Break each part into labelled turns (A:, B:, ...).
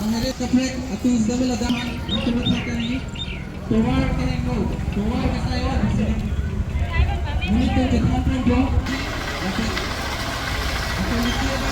A: Baharit kaprek atus dami ladahan matulog na kani tuwar kani ko tuwar kasayo munito ke kampung jo akan ditiba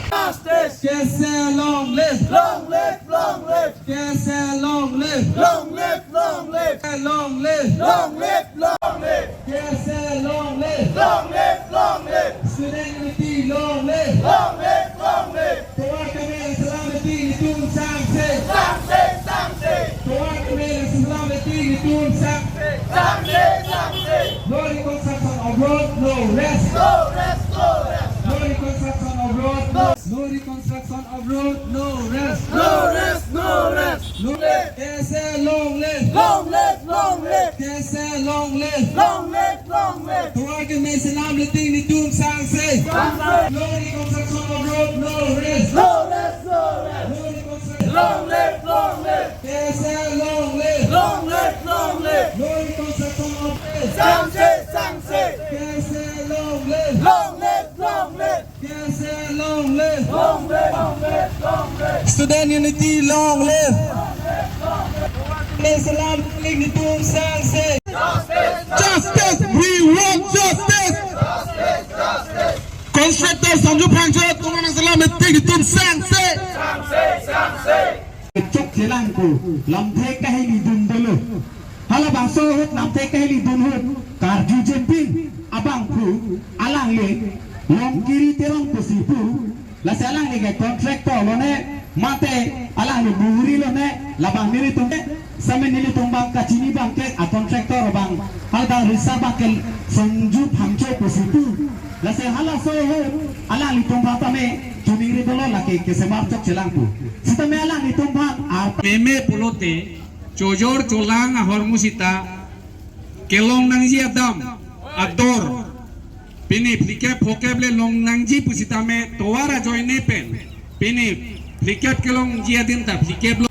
B: Justice!
A: Kese long live
B: Long live, long live!
A: Kese long live
B: Long live, long live!
A: long live
B: Long live, long live!
A: Kese long live
B: Long live, long live!
A: Student unity long live
B: Long live, long live!
A: tuwar kami ang salamati nitong sangse
B: Sangse, sangse!
A: tuwar kami ang salamati nitong sangse
B: Sangse, sangse!
A: no reconstruction of road no rest
B: Go rest, go rest!
A: no reconstruction of road no reconstruction of road no rest
B: No rest, no rest!
A: no Kese long live
B: Long live, long live!
A: Kese long live
B: Long live, long live!
A: tuwar kami ang salamati nitong sangse
B: Sangse!
A: no reconstruction of road no rest
B: No rest, no rest!
A: no reconstruction
B: Long live, long live!
A: Kese long live
B: Long live, long live!
A: no reconstruction of rest
B: Sangse, sangse!
A: Kese long live
B: Long live, long live!
A: Kese long live
B: Long live, long live, long live!
A: Student unity long live Salam nitong sangse Justice we want justice Constructor Sanju Pangjo tumanang salam nitong sangse
C: Cuk jelang ku lamthai kahili dun dulu hala bangso hut lamthai kahili dun hut karju jempin abang pu alang le long kiri terong pusipu la salang le contractor lo ne mate alang le buhuri lo ne labang niri tumbe samen nili tumbang kacini bang ke a contractor bang hal bang risa bakel Sanju Pangjo pusipu la se hala so hut alang li tumbang tame tuniri dolo la ke semar cuk jelang ku sita me alang li tumbang
D: meme pulote cojor colang ahor musita kelong nangji adam ador pini plikep hokeble long nangji pusita me toara joine pen pini plikep kelong ji adin ta plikep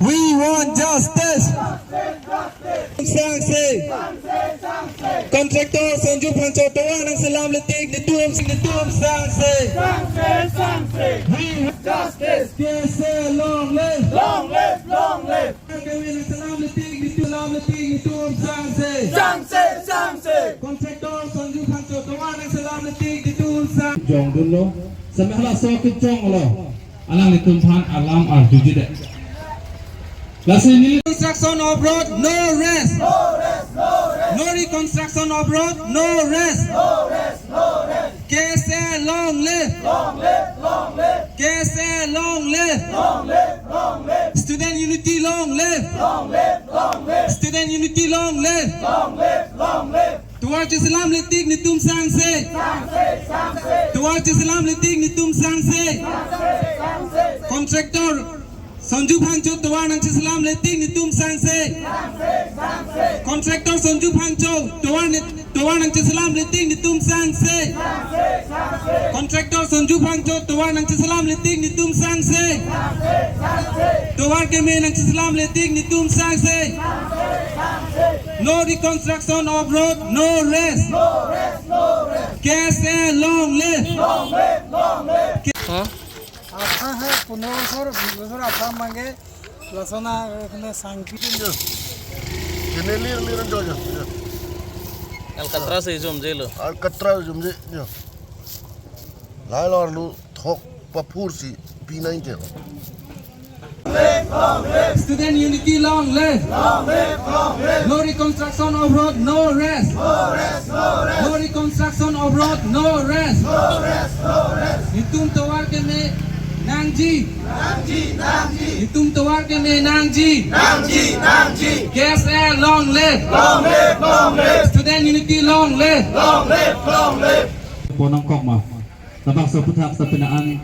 A: We want justice Sangse Contractor Sanju Pangjo tumanang salam nitong sangse
B: Sangse, sangse!
A: We want
B: Justice!
A: Kese long live
B: Long live, long live!
A: kami ng salam nitong sangse
B: Sangse, sangse!
A: Contractor Sanju Pangjo tumanang salam nitong sangse
D: jong dulu sampai hala so ke jong lo alang litumpan alam ar jujide lasini
A: Construction of road no rest
B: No rest, no rest!
A: no reconstruction of road no rest
B: No rest, no rest!
A: Kese long live
B: Long live, long live!
A: Kese long live
B: Long live, long live!
A: Student unity long live
B: Long live, long live!
A: Student unity long live
B: Long live, long live!
A: Tuwar Islam litig nitum sangse
B: Sangse, sangse!
A: Tuwar Islam litig nitum sangse
B: Sangse, sangse!
A: Contractor Sanju Pangjo tuwar ng Islam litig nitum sangse
B: Sangse, sangse!
A: Contractor Sanju Pangjo tuwar ng Islam litig nitum sangse
B: Sangse, sangse!
A: Contractor Sanju Pangjo tuwar ng Islam litig nitum sangse
B: Sangse, sangse!
A: tuwar kami ng Islam litig nitum sangse no reconstruction of road no rest
B: No rest, no rest!
A: Kese long live
B: Long live, long live!
E: আশা হ্যাঁ 15 বছর আশা মাঙ্গে রচনা এখানে সাংকিতিক
F: Liran jojo.
G: Alcatraz izum jelo.
F: Alcatraz jumje. Lai lor lu thok papur si P9 ke.
A: Student unity long live
B: Long live, long live!
A: no reconstruction of road no rest
B: No rest, no rest!
A: no reconstruction of road no rest
B: No rest, no rest!
A: nitum tawar kami nangji
B: Nangji, Nangji!
A: nitum tawar kami nangji
B: Nangji, Nangji!
A: KSA long live
B: Long live, long live!
A: Student unity long live
B: Long live, long live!
D: ponang kok ma tabang sa putak sa pinaan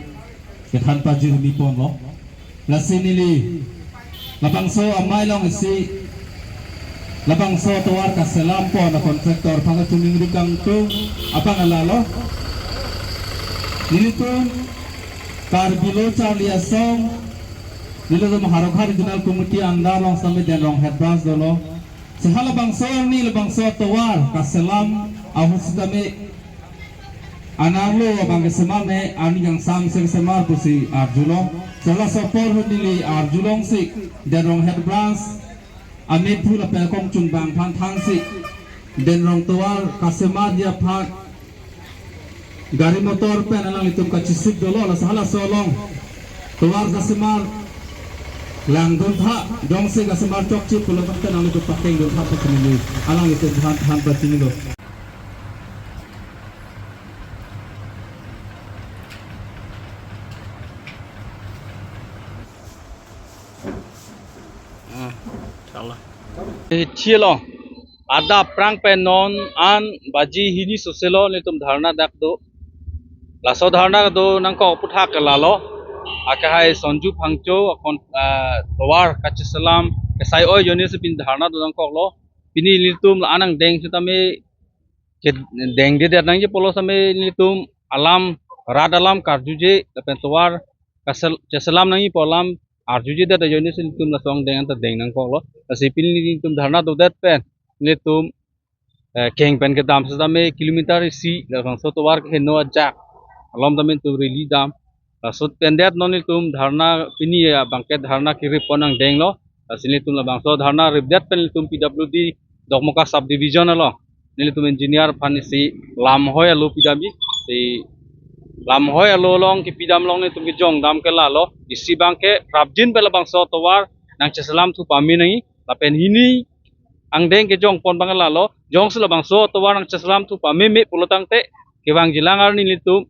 D: kethan pa jing ni pon lo lasini li labang so amay long isi labang so tuwar ka selam po na contractor pang tuming rikang tu apang alalo
A: nilitun Karbilo Charlie Asong nilitun Harakha Regional Committee anda long sampai dan long head branch dolo sehala bangsa ni bangsa tawar kaselam ahus kami analo bangsa semame ani yang sam semar pusi arjulo sehala support nili arjulong sik dan long head branch amit pula pekong cunbang pan thang sik dan long tawar kasemar dia pak gari motor pen alang litum kacisik dolo la sahala solong tawar kasemar lang dun tha dong se kasemar chok chip pulo pakta nang litum pakeng dun tha pakini alang litum han patini lo
G: Chilo ada prang penon an baji hini soselo nitum dharna dak do laso dharna do nangko putha kelalo akahai sonju phangcho akon tawar kachisalam kasai oi jonis pin dharna do nangko lo pini nitum anang deng sitame ke deng de nang je polo same nitum alam rad alam karjuje pen tawar kasal chesalam nangi polam arjuje de jonis nitum la song deng anta deng nangko lo asipil nitum dharna do dat pen nitum keng pen ke dam same kilometer si la bangso tawar ke no ajak alom damin tu rili dam sut pendet non nitum dharna pini bangke dharna kiri ponang deng lo asini tum la bangso dharna ribdet pen nitum PWD dokmoka subdivision lo nitum engineer phanisi lam hoy alu pidami si lam hoy alu long ki pidam long nitum ki jong dam ke la lo isi bangke rabjin pe la bangso tawar nang chesalam tu pami nai la pen hini ang deng ke jong pon bangala lo jong sula bangso tawar nang chesalam tu pami me pulotang te ke bang jilangar ni nitum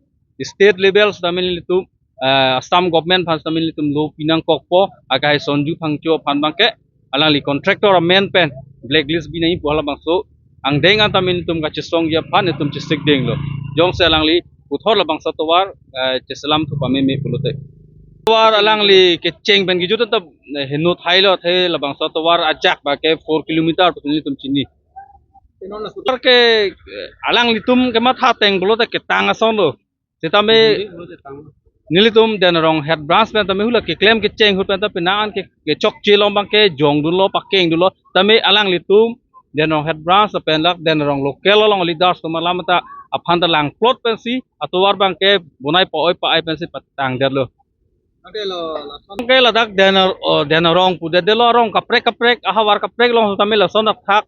G: state level stamin nitum asam government phas stamin nitum lo pinang kokpo agai sonju phangcho phan bangke alali contractor main pen blacklist binai pola bangso ang deng an tamin nitum ka chesong ya phan nitum chisik deng lo jong se alangli uthor la bangsa tawar chesalam tu pami me pulote tawar alangli ke cheng ben gi juta tab henu thailo the la bangsa tawar ajak ba ke 4 kilometer nitum chini ke alang litum ke matha teng pulote ke tang ason lo setame nilitum den rong head branch pen tame hula ke claim ke cheng hu pen ta pinaan ke chok chilom bang ke jong dulo pakeng dulo tame alang litum den rong head branch pen lak den rong local long leaders to malamata aphan ta lang plot pen si atowar bang ke bunai po oi pa ai pen si patang der lo ke la dak den rong pu de lo rong kaprek ahawar kaprek long tame la son thak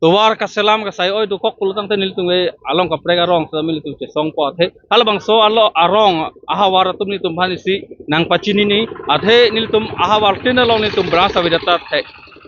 G: tawar kaselam ka sai oi du kok kulutang te nilitum e along kaprek arong tame litum che song po the halbang so allo arong ahawar tum nitum bhanisi nang pachini ni athe nilitum ahawar tin long nitum branch avidata the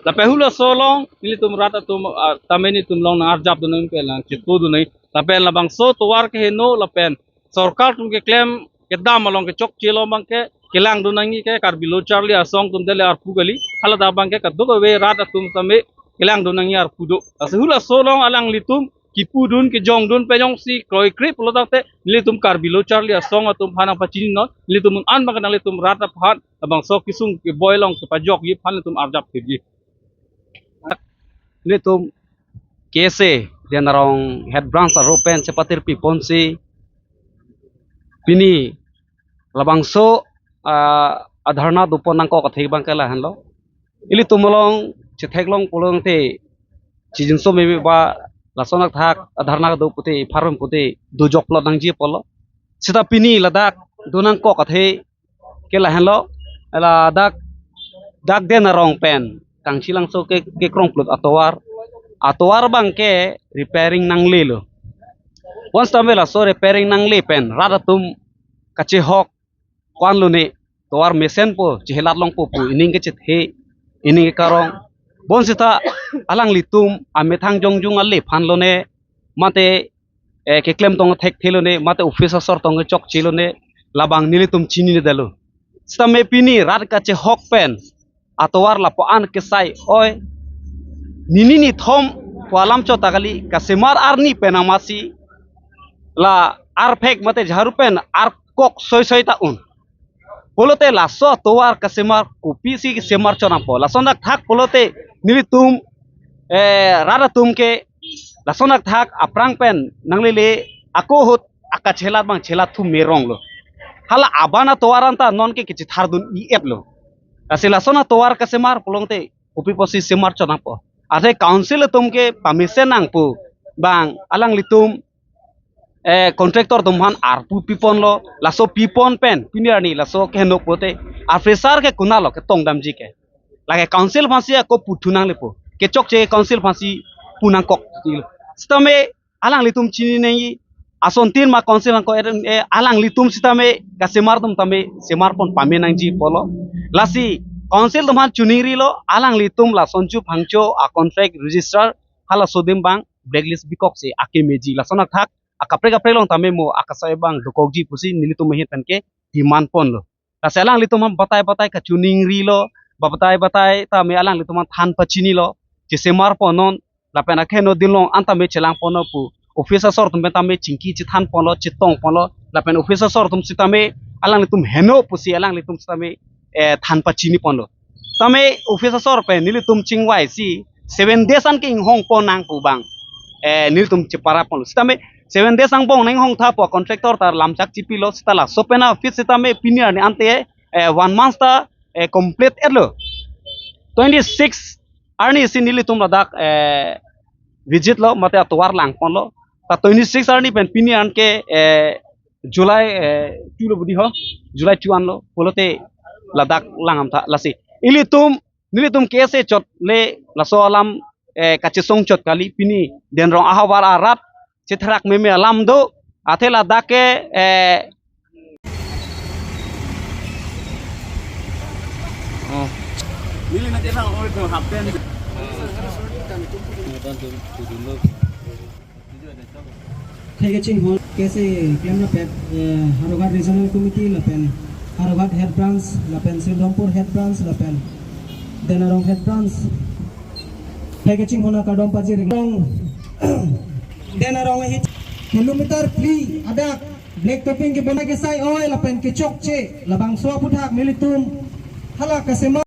G: la pehula so long nilitum rata tum tame nitum long na arjap du nem pe lang chitu du nei la pen la bang so tawar ke no la pen sarkar tum ke claim ke dam along ke chok chilo bang ke kilang du nangi ke Karbilo Charlie Asong tum dele ar pugali hala da bang ke kaduk we rata tum same kilang du nangi ar pudo asihula so long alang litum kipudun ke jong dun penyong si kroi krip lo te litum Karbilo Charlie Asong atum phana pachini no litum an bang nang litum rata phan abang so kisung ke boylong ke pajok yi phan litum arjap thi litum kese den rong head branch ropen cepatir piponsi pini labangso adharna duponang ko kathei bang kala hanlo ili tumolong chetheklong polong te chijinso mebe ba lasonak thak adharna do puti pharum puti du joklo nangji polo sita pini ladak dunang ko kathei kela hanlo ala dak den rong pen kangsilang so ke krong plut atowar bang ke repairing nang lelo once tamela so repairing nang le pen radatum kache hok kwan lo ne towar mesen po chihelat long po pu ining ke chethe ining ke karong bon sita alang litum amethang jongjung alle phan lo ne mate ke claim tong thek thelo ne mate officer sor tong chok chilo ne labang nilitum chini ne dalo sta me pini rat kache hok pen atowar la po an ke sai oi nini thom walam cho tagali kasemar arni penamasi la ar phek mate jharu pen ar kok soy ta un polote la so towar kasemar kopi si semar chona po la sonak thak polote nilitum rara tum ke la sonak thak aprang pen nanglele ako hot
H: ka chelat bang chelat thu merong lo hala abana towaranta non ke kichi thardun I ep lo asila sona towar ka semar polongte upi posi semar chonang po ate council tumke permission nang pu bang alang litum contractor tumhan arpu pipon lo laso pipon pen pinirani laso ke no pote ar fresar ke kunalo ke tongdam ji ke lage council phasi ko puthunang lepo ke chok che council phasi punang kok stame alang litum chini nei ason tin ma council ko alang litum sitame ka semar tum tame semar pon pamenang ji polo lasi council tumhan chuniri lo alang litum la sonju phangcho a contract register hala sodim bang blacklist bikok se akemeji la sonak thak akapre long tame mo akasai bang dokokji pusi nilitum mehin penke demand pon lo la selang litum batai ka chuningri lo batai tame alang litum than pachini lo je semar ponon la pena kheno dilong antame chelang pono pu officer sor tum tame chingki chi than pono chitong pono la pen officer sor tum sitame alang litum heno pusi alang litum sitame than pachini pono tame officer sor pe nilitum chingwai si 7 days an king hong pon nang pu bang nilitum chipara pono sitame 7 days ang bong nang hong tha po contractor tar lamchak chipi lo sitala sopena office sitame pinir ni ante 1 month ta complete elo 26 arni sinili tum ladak visit lo mate atwar lang pon lo ta 26 arni pen pini an ke july 2 lo budi ho july 2 lo polote ladak langam tha lasi nilitum kese chot le laso alam kachesong chot kali pini den rong ahawar arat chithrak meme alam do athe ladak ke
E: Thegaching hall कैसे claim ना पे Haroghat regional committee लपेन Haroghat head branch लपेन सिलधमपुर head branch लपेन देनारong head branch थेगेचिंग होना का डोंपाजी रिंग देनारong ही kilometre free ada black topping के बना के साई ओए लपेन के चौक चे लबांग सोआ पुठाक मिलितुम hala kasema